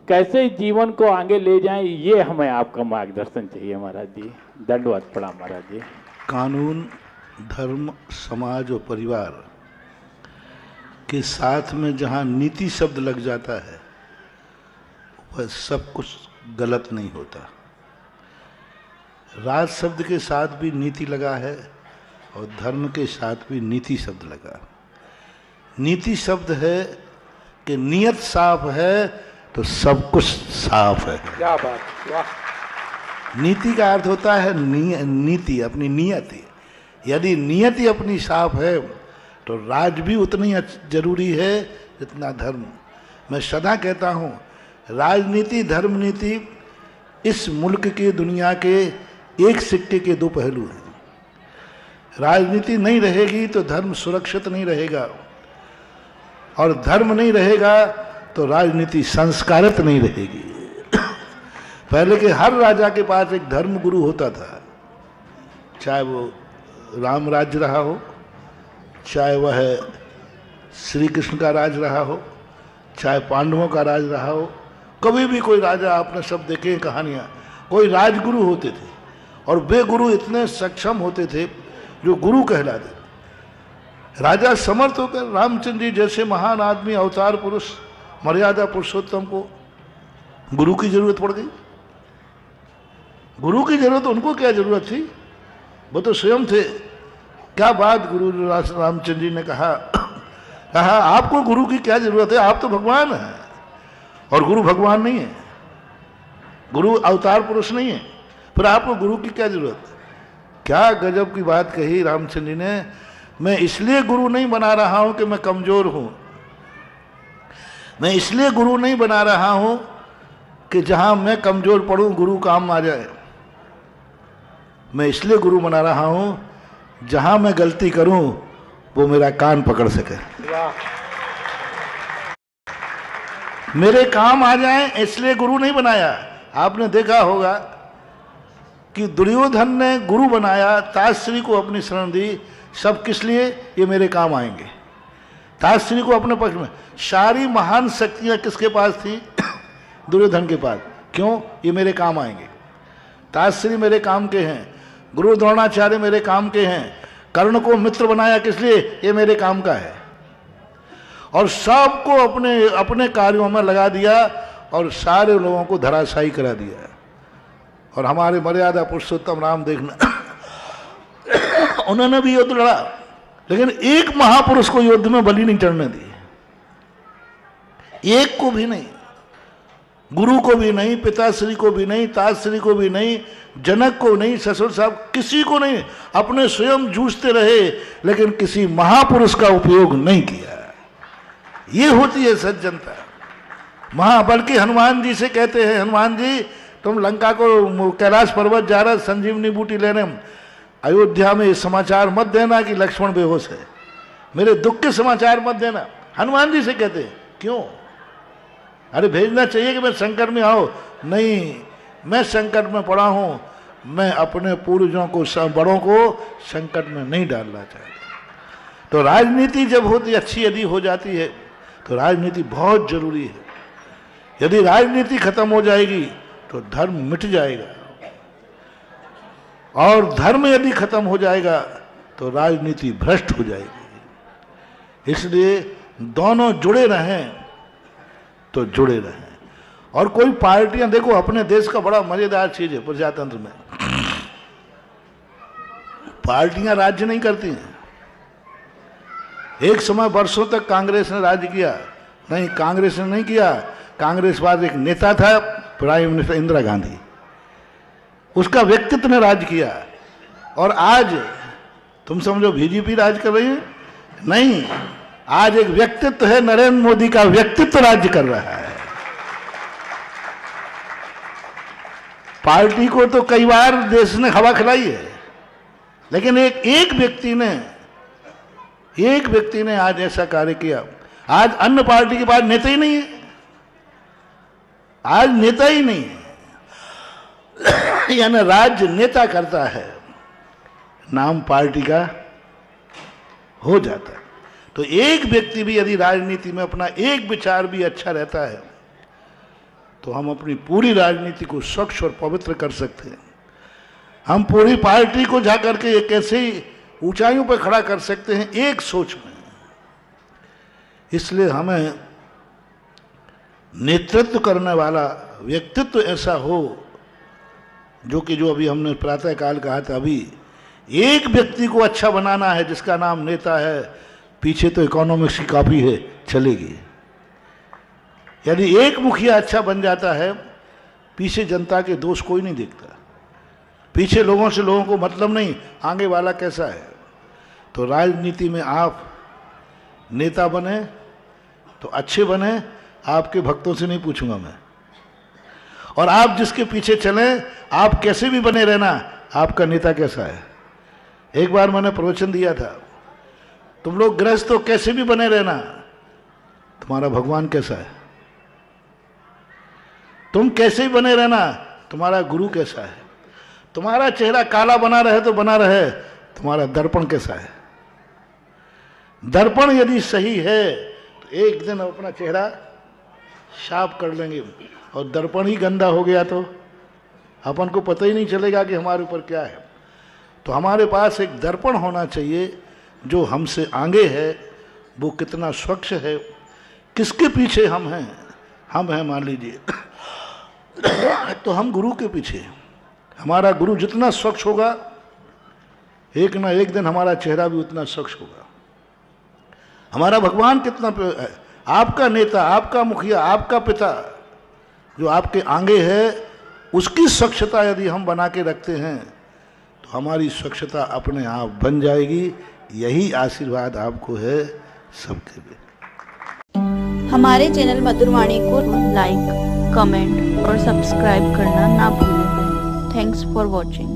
कैसे जीवन को आगे ले जाएं, ये हमें आपका मार्गदर्शन चाहिए महाराज जी। दंडवत प्रणाम महाराज जी। कानून, धर्म, समाज और परिवार के साथ में जहाँ नीति शब्द लग जाता है वह सब कुछ गलत नहीं होता। राज शब्द के साथ भी नीति लगा है और धर्म के साथ भी नीति शब्द लगा। नीति शब्द है कि नियत साफ है तो सब कुछ साफ है। क्या बात, वाह। नीति का अर्थ होता है नीति, अपनी नियति। यदि नियति अपनी साफ है तो राज भी उतनी जरूरी है जितना धर्म। मैं सदा कहता हूँ राजनीति धर्म नीति इस मुल्क के, दुनिया के एक सिक्के के दो पहलू हैं। राजनीति नहीं रहेगी तो धर्म सुरक्षित नहीं रहेगा, और धर्म नहीं रहेगा तो राजनीति संस्कारित नहीं रहेगी। पहले के हर राजा के पास एक धर्म गुरु होता था, चाहे वो राम राज्य रहा हो, चाहे वह श्री कृष्ण का राज रहा हो, चाहे पांडवों का राज रहा हो। कभी भी कोई राजा, आपने सब देखे कहानियाँ, कोई राजगुरु होते थे और वे गुरु इतने सक्षम होते थे जो गुरु कहलाते थे। राजा समर्थ होकर रामचंद्र जी जैसे महान आदमी, अवतार पुरुष, मर्यादा पुरुषोत्तम को गुरु की जरूरत पड़ गई। गुरु की जरूरत, उनको क्या जरूरत थी, वो तो स्वयं थे। क्या बात गुरु रामचंद्र जी ने कहा आपको गुरु की क्या जरूरत है, आप तो भगवान हैं। और गुरु भगवान नहीं है, गुरु अवतार पुरुष नहीं है, फिर आपको गुरु की क्या जरूरत। क्या गजब की बात कही रामचंद्र जी ने। मैं इसलिए गुरु नहीं बना रहा हूं कि मैं कमजोर हूं, मैं इसलिए गुरु नहीं बना रहा हूं कि जहां मैं कमजोर पड़ूं गुरु काम आ जाए। मैं इसलिए गुरु बना रहा हूं जहां मैं गलती करूं वो मेरा कान पकड़ सके, मेरे काम आ जाए, इसलिए गुरु नहीं बनाया। आपने देखा होगा कि दुर्योधन ने गुरु बनाया, ताजश्री को अपनी शरण दी, सब किस लिए, ये मेरे काम आएंगे। ताजश्री को अपने पक्ष में, सारी महान शक्तियां किसके पास थी, दुर्योधन के पास। क्यों, ये मेरे काम आएंगे। ताजश्री मेरे काम के हैं, गुरु द्रोणाचार्य मेरे काम के हैं, कर्ण को मित्र बनाया किस लिए, ये मेरे काम का है। और सबको अपने अपने कार्यों में लगा दिया और सारे लोगों को धराशायी करा दिया। और हमारे मर्यादा पुरुषोत्तम राम देखना उन्होंने भी युद्ध लड़ा, लेकिन एक महापुरुष को युद्ध में बलि नहीं चढ़ने दी, एक को भी नहीं, गुरु को भी नहीं, पिताश्री को भी नहीं, ताजश्री को भी नहीं, जनक को नहीं, ससुर साहब किसी को नहीं। अपने स्वयं जूझते रहे लेकिन किसी महापुरुष का उपयोग नहीं किया। ये होती है सज्जनता। बल्कि हनुमान जी से कहते हैं, हनुमान जी तुम लंका को कैलाश पर्वत जा रहे संजीवनी बूटी लेने, अयोध्या में समाचार मत देना कि लक्ष्मण बेहोश है, मेरे दुख के समाचार मत देना। हनुमान जी से कहते हैं, क्यों, अरे भेजना चाहिए कि मैं संकट में आओ। नहीं, मैं संकट में पड़ा हूं, मैं अपने पूर्वजों को, बड़ों को संकट में नहीं डालना चाहता। तो राजनीति जब होती अच्छी यदि हो जाती है तो राजनीति बहुत जरूरी है। यदि राजनीति खत्म हो जाएगी तो धर्म मिट जाएगा, और धर्म यदि खत्म हो जाएगा तो राजनीति भ्रष्ट हो जाएगी। इसलिए दोनों जुड़े रहें तो जुड़े रहें। और कोई पार्टियां, देखो अपने देश का बड़ा मजेदार चीज है, प्रजातंत्र में पार्टियां राज्य नहीं करती हैं। एक समय वर्षों तक कांग्रेस ने राज्य किया, नहीं कांग्रेस ने नहीं किया। कांग्रेस बाद एक नेता था प्राइम मिनिस्टर इंदिरा गांधी, उसका व्यक्तित्व ने राज किया। और आज तुम समझो बीजेपी राज कर रही है, नहीं, आज एक व्यक्तित्व है, नरेंद्र मोदी का व्यक्तित्व राज्य कर रहा है। पार्टी को तो कई बार देश ने हवा खिलाई है, लेकिन एक व्यक्ति ने आज ऐसा कार्य किया। आज अन्य पार्टी के पास नेता ही नहीं है, आज नेता ही नहीं है, यानी राज्य नेता करता है, नाम पार्टी का हो जाता है। तो एक व्यक्ति भी यदि राजनीति में अपना एक विचार भी अच्छा रहता है तो हम अपनी पूरी राजनीति को स्वच्छ और पवित्र कर सकते हैं। हम पूरी पार्टी को जा करके एक ऐसी ऊंचाइयों पर खड़ा कर सकते हैं एक सोच में। इसलिए हमें नेतृत्व करने वाला व्यक्तित्व ऐसा हो जो अभी हमने प्रातः काल कहा था, अभी एक व्यक्ति को अच्छा बनाना है जिसका नाम नेता है, पीछे तो इकोनॉमिक्स की कॉपी है, चलेगी। यदि एक मुखिया अच्छा बन जाता है, पीछे जनता के दोष कोई नहीं देखता, पीछे लोगों को मतलब नहीं आगे वाला कैसा है। तो राजनीति में आप नेता बने तो अच्छे बने, आपके भक्तों से नहीं पूछूंगा मैं। और आप जिसके पीछे चलें, आप कैसे भी बने रहना, आपका नेता कैसा है। एक बार मैंने प्रवचन दिया था, तुम लोग गृहस्थ हो कैसे भी बने रहना, तुम्हारा भगवान कैसा है। तुम कैसे भी बने रहना, तुम्हारा गुरु कैसा है। तुम्हारा चेहरा काला बना रहे तो बना रहे, तुम्हारा दर्पण कैसा है। दर्पण यदि सही है तो एक दिन अपना चेहरा साफ कर लेंगे, और दर्पण ही गंदा हो गया तो अपन को पता ही नहीं चलेगा कि हमारे ऊपर क्या है। तो हमारे पास एक दर्पण होना चाहिए जो हमसे आगे है, वो कितना स्वच्छ है, किसके पीछे हम हैं। हम हैं मान लीजिए तो हम गुरु के पीछे। हमारा गुरु जितना स्वच्छ होगा, एक ना एक दिन हमारा चेहरा भी उतना स्वच्छ होगा। हमारा भगवान कितना है, आपका नेता, आपका मुखिया, आपका पिता जो आपके आगे है, उसकी स्वच्छता यदि हम बना के रखते हैं तो हमारी स्वच्छता अपने आप बन जाएगी। यही आशीर्वाद आपको है सबके लिए। हमारे चैनल मधुरवाणी को लाइक, कमेंट और सब्सक्राइब करना ना भूलें। Thanks for watching.